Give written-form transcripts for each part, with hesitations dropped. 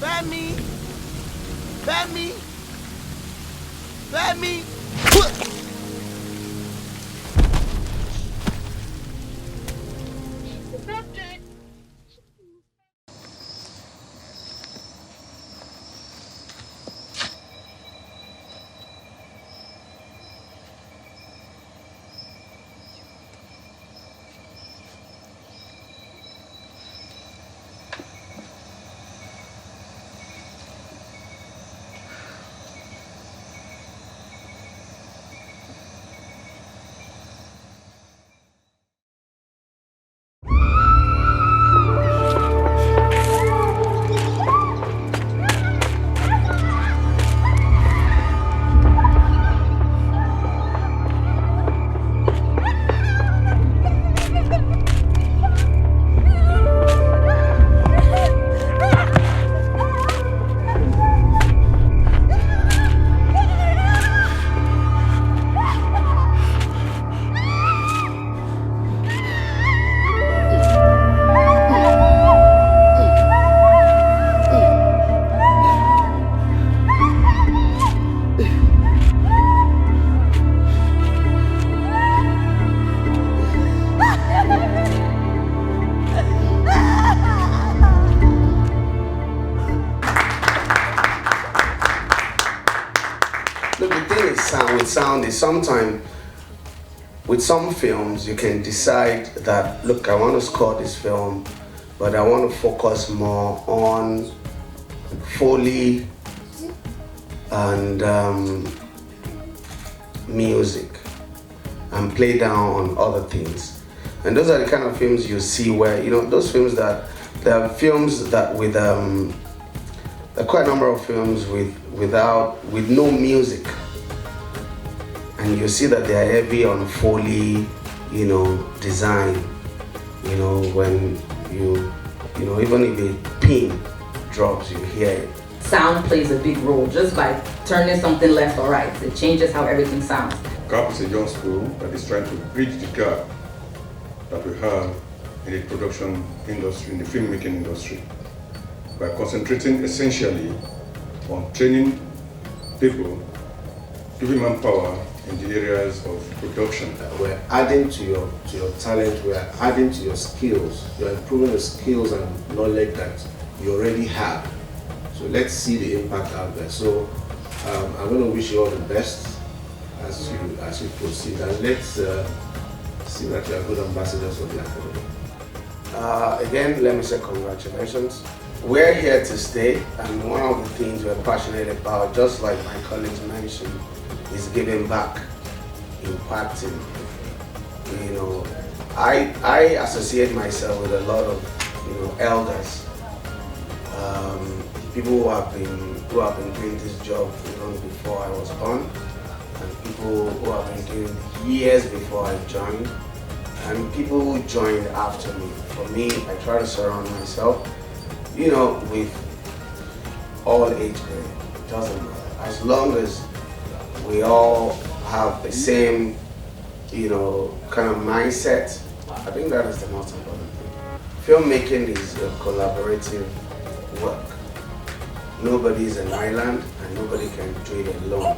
Femi! Femi! Femi! Look, the thing is sound is sometimes with some films you can decide that, look, I want to score this film, but I want to focus more on Foley and music and play down on other things. And those are the kind of films you see where, you know, those films that, there are films that with there are quite a number of films with no music, and you see that they are heavy on Foley, you know, design. You know, when you know, even if a pin drops, you hear it. Sound plays a big role just by turning something left or right. It changes how everything sounds. KAP is a young school that is trying to bridge the gap that we have in the production industry, in the filmmaking industry, by concentrating essentially on training people, giving manpower in the areas of production. We're adding to your talent, we're adding to your skills. You're improving the skills and knowledge that you already have. So let's see the impact out there. So I'm going to wish you all the best as you proceed, and let's see that you are good ambassadors of the academy. Again, let me say congratulations. We're here to stay, and one of the things we're passionate about, just like my colleagues mentioned, is giving back, impacting. You know, I associate myself with a lot of, you know, elders, people who have been doing this job even before I was born, and people who have been doing it years before I joined, and people who joined after me. For me, I try to surround myself, you know, with all age grade. It doesn't matter. As long as we all have the same, you know, kind of mindset, I think that is the most important thing. Filmmaking is a collaborative work. Nobody is an island and nobody can do it alone.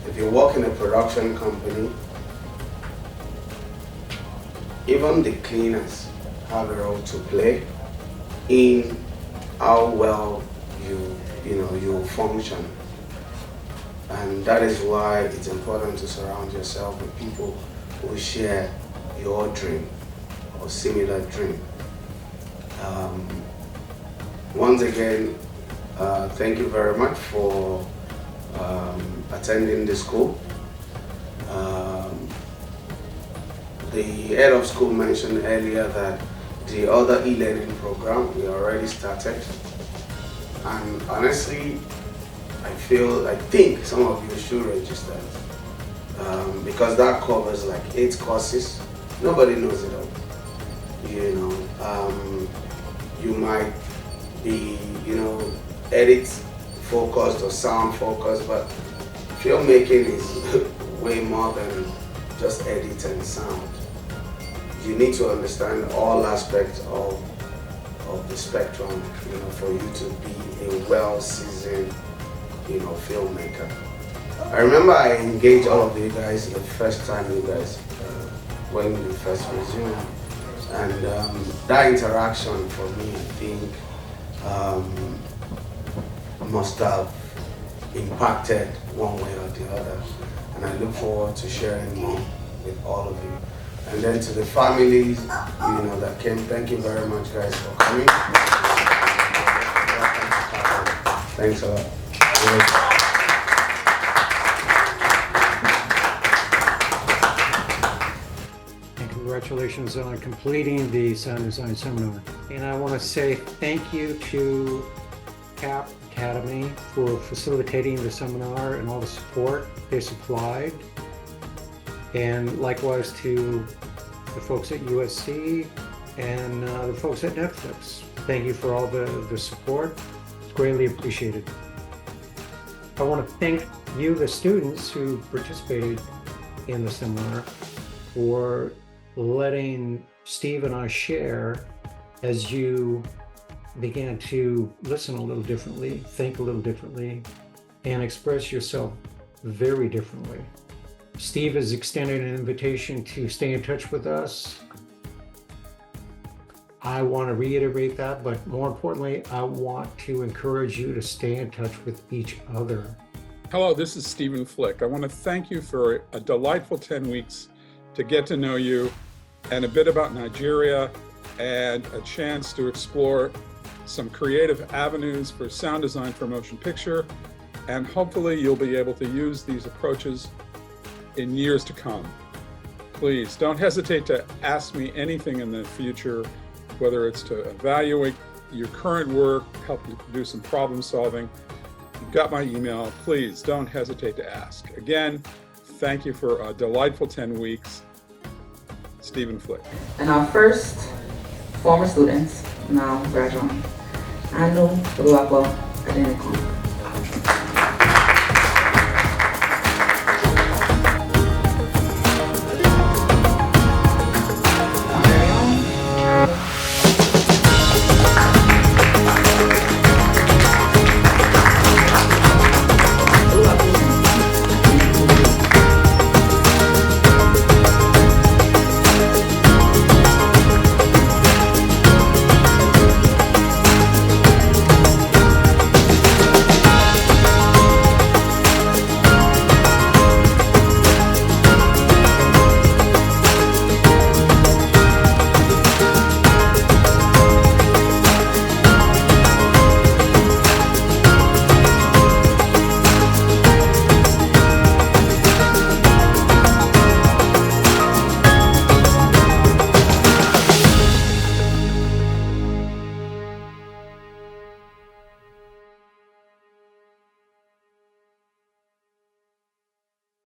If you work in a production company, even the cleaners have a role to play in how well you function. And that is why it's important to surround yourself with people who share your dream or similar dream. Once again, thank you very much for attending the school. The head of school mentioned earlier that the other e-learning program we already started, and honestly, I think some of you should register because that covers like 8 courses. Nobody knows it all. You know, you might be, you know, edit focused or sound focused, but filmmaking is way more than just edit and sound. You need to understand all aspects of of the spectrum, for you to be a well-seasoned, filmmaker. I remember I engaged all of you guys the first time you guys when we first resumed, and that interaction for me, I think, must have impacted one way or the other, and I look forward to sharing more with all of you. And then to the families, that came, thank you very much, guys, for coming. Thanks a lot. And congratulations on completing the sound design seminar. And I want to say thank you to KAP Academy for facilitating the seminar and all the support they supplied. And likewise to the folks at USC and the folks at Netflix. Thank you for all the support. It's greatly appreciated. I want to thank you, the students who participated in the seminar, for letting Steve and I share as you began to listen a little differently, think a little differently, and express yourself very differently. Steve has extended an invitation to stay in touch with us. I want to reiterate that, but more importantly, I want to encourage you to stay in touch with each other. Hello, this is Stephen Flick. I want to thank you for a delightful 10 weeks to get to know you and a bit about Nigeria and a chance to explore some creative avenues for sound design for motion picture. And hopefully you'll be able to use these approaches in years to come. Please don't hesitate to ask me anything in the future, whether it's to evaluate your current work, help you do some problem solving. You've got my email. Please don't hesitate to ask. Again, thank you for a delightful 10 weeks. Stephen Flick. And our first former students, now graduating. Anu Ruapo Adeniko.